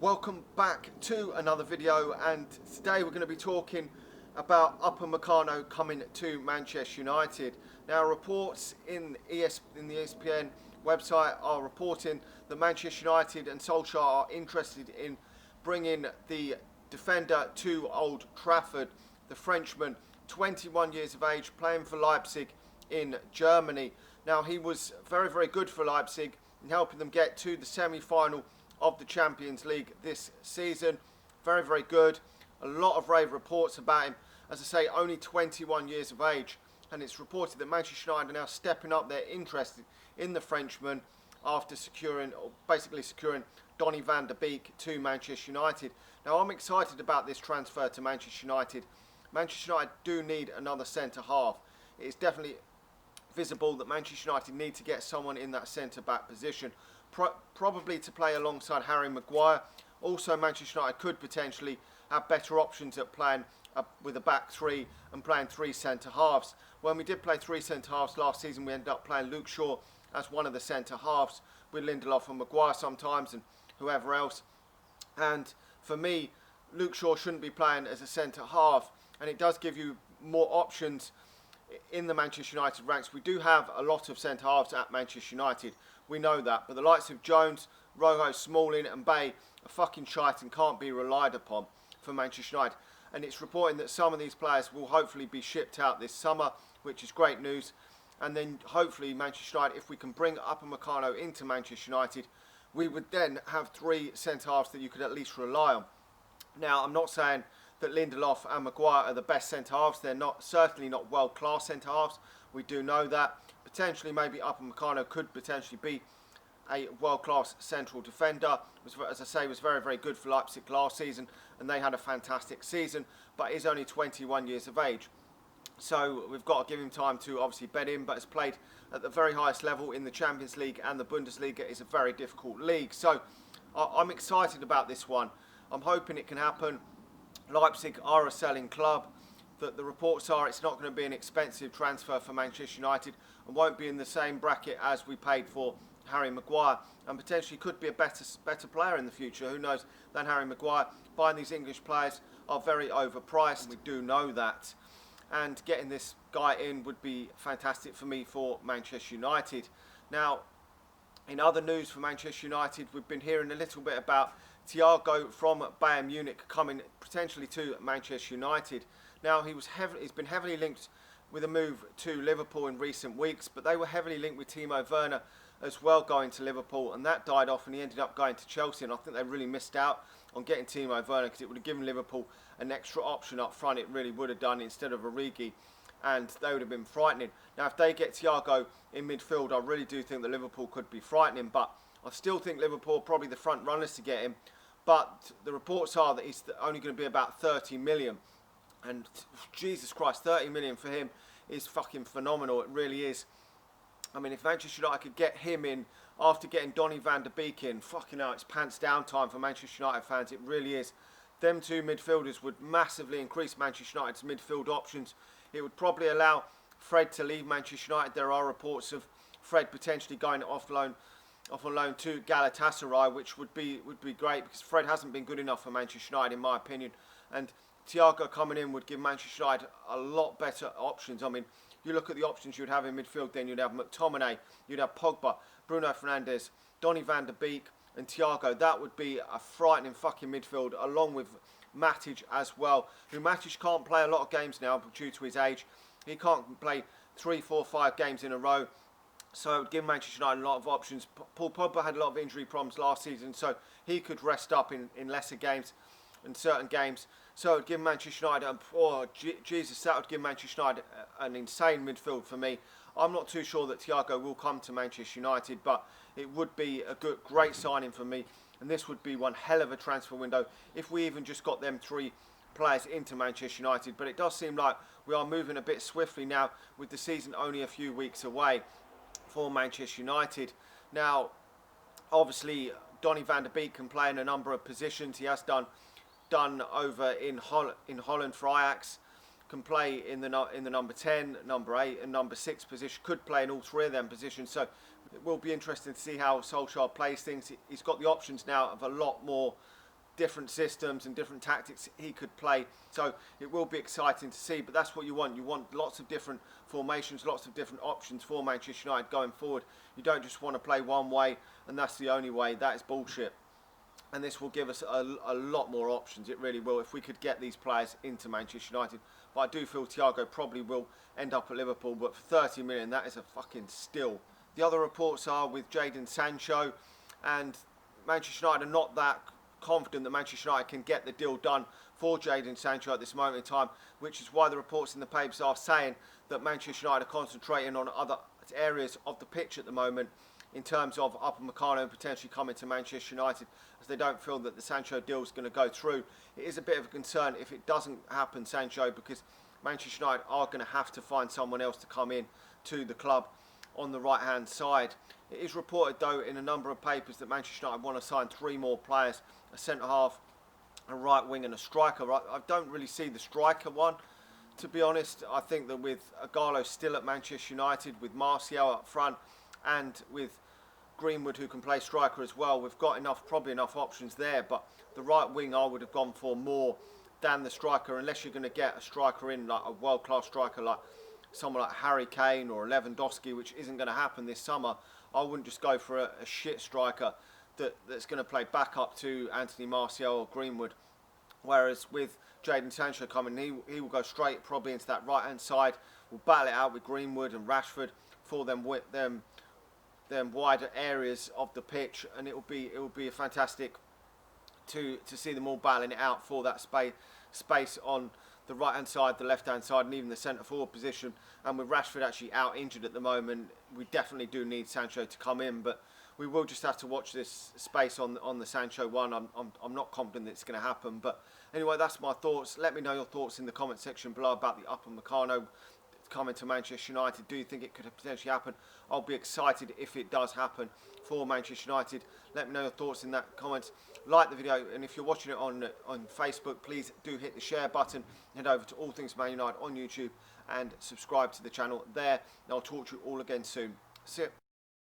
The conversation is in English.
Welcome back to another video, and today we're going to be talking about Upamecano coming to Manchester United. Now, reports in the ESPN website are reporting that Manchester United and Solskjaer are interested in bringing the defender to Old Trafford. The Frenchman, 21 years of age, playing for Leipzig in Germany. Now, he was very good for Leipzig in helping them get to the semi-final of the Champions League this season. Very good. A lot of rave reports about him. As I say, only 21 years of age, and it's reported that Manchester United are now stepping up their interest in the Frenchman after basically securing Donny van de Beek to Manchester United. Now, I'm excited about this transfer to Manchester United. Manchester United do need another centre half. It is definitely visible that Manchester United need to get someone in that centre back position, probably to play alongside Harry Maguire. Also, Manchester United could potentially have better options at playing with a back three and playing three centre halves. When we did play three centre halves last season, we ended up playing Luke Shaw as one of the centre halves with Lindelof and Maguire sometimes and whoever else. And for me, Luke Shaw shouldn't be playing as a centre half, and it does give you more options in the Manchester United ranks. We do have a lot of centre halves at Manchester United, we know that, but the likes of Jones, Rojo, Smalling and Bay are fucking shite and can't be relied upon for Manchester United. And it's reporting that some of these players will hopefully be shipped out this summer, which is great news. And then hopefully Manchester United, if we can bring Upamecano into Manchester United, we would then have three centre halves that you could at least rely on. Now, I'm not saying that Lindelof and Maguire are the best centre halves. They're certainly not world class centre halves. We do know that. Potentially, maybe Upamecano could potentially be a world class central defender. As I say, was very good for Leipzig last season, and they had a fantastic season. But he's only 21 years of age, so we've got to give him time to obviously bed in. But has played at the very highest level in the Champions League, and the Bundesliga is a very difficult league. So I'm excited about this one. I'm hoping it can happen. Leipzig are a selling club. The reports are it's not going to be an expensive transfer for Manchester United and won't be in the same bracket as we paid for Harry Maguire, and potentially could be a better player in the future, who knows, than Harry Maguire. Buying these English players are very overpriced, we do know that, and getting this guy in would be fantastic for me for Manchester United. Now, in other news for Manchester United, we've been hearing a little bit about Thiago from Bayern Munich coming potentially to Manchester United. Now, he's been heavily linked with a move to Liverpool in recent weeks, but they were heavily linked with Timo Werner as well going to Liverpool, and that died off and he ended up going to Chelsea, and I think they really missed out on getting Timo Werner because it would have given Liverpool an extra option up front. It really would have done, instead of Origi, and they would have been frightening. Now, if they get Thiago in midfield, I really do think that Liverpool could be frightening, but I still think Liverpool are probably the front runners to get him. But the reports are that he's only going to be about 30 million. And Jesus Christ, 30 million for him is fucking phenomenal. It really is. I mean, if Manchester United could get him in after getting Donny van de Beek in, fucking hell, it's pants down time for Manchester United fans. It really is. Them two midfielders would massively increase Manchester United's midfield options. It would probably allow Fred to leave Manchester United. There are reports of Fred potentially going off on loan to Galatasaray, which would be great, because Fred hasn't been good enough for Manchester United, in my opinion. And Thiago coming in would give Manchester United a lot better options. I mean, you look at the options you'd have in midfield, then you'd have McTominay, you'd have Pogba, Bruno Fernandes, Donny van de Beek and Thiago. That would be a frightening fucking midfield, along with Matic as well, who Matic can't play a lot of games now due to his age. He can't play 3, 4, 5 games in a row. So it would give Manchester United a lot of options. Paul Pogba had a lot of injury problems last season, so he could rest up in lesser games, in certain games. So it would give Manchester United, Jesus, that would give Manchester United an insane midfield for me. I'm not too sure that Thiago will come to Manchester United, but it would be a great signing for me. And this would be one hell of a transfer window if we even just got them three players into Manchester United. But it does seem like we are moving a bit swiftly now, with the season only a few weeks away for Manchester United. Now, obviously, Donny van de Beek can play in a number of positions. He has done over in Holland for Ajax. Can play in the number 10, number 8 and number 6 position. Could play in all three of them positions. So it will be interesting to see how Solskjaer plays things. He's got the options now of a lot more different systems and different tactics he could play. So it will be exciting to see, but that's what you want. You want lots of different formations, lots of different options for Manchester United going forward. You don't just want to play one way and that's the only way. That is bullshit. And this will give us a lot more options. It really will, if we could get these players into Manchester United. But I do feel Thiago probably will end up at Liverpool, but for 30 million, that is a fucking steal. The other reports are with Jadon Sancho, and Manchester United are not that confident that Manchester United can get the deal done for Jadon Sancho at this moment in time, which is why the reports in the papers are saying that Manchester United are concentrating on other areas of the pitch at the moment in terms of Upamecano potentially coming to Manchester United, as they don't feel that the Sancho deal is going to go through. It is a bit of a concern if it doesn't happen, Sancho, because Manchester United are going to have to find someone else to come in to the club on the right hand side. It is reported though in a number of papers that Manchester United want to sign 3 more players, a centre half, a right wing and a striker. I don't really see the striker one, to be honest. I think that with Agallo still at Manchester United, with Martial up front and with Greenwood who can play striker as well, we've got probably enough options there. But the right wing I would have gone for more than the striker, unless you're going to get a striker in, like a world class striker like someone like Harry Kane or Lewandowski, which isn't going to happen this summer. I wouldn't just go for a shit striker that's going to play back up to Anthony Martial or Greenwood. Whereas with Jadon Sancho coming, he will go straight probably into that right hand side. We'll battle it out with Greenwood and Rashford for them wider areas of the pitch, and it will be a fantastic to see them all battling it out for that space on the right hand side, the left hand side, and even the centre forward position. And with Rashford actually out injured at the moment, we definitely do need Sancho to come in, but we will just have to watch this space on the Sancho one. I'm not confident that it's going to happen, but anyway, that's my thoughts. Let me know your thoughts in the comment section below about the Upamecano coming to Manchester United. Do you think it could potentially happen? I'll be excited if it does happen for Manchester United. Let me know your thoughts in that comments. Like the video, and if you're watching it on Facebook, please do hit the share button. Head over to All Things Man United on YouTube and subscribe to the channel there. And I'll talk to you all again soon. See you.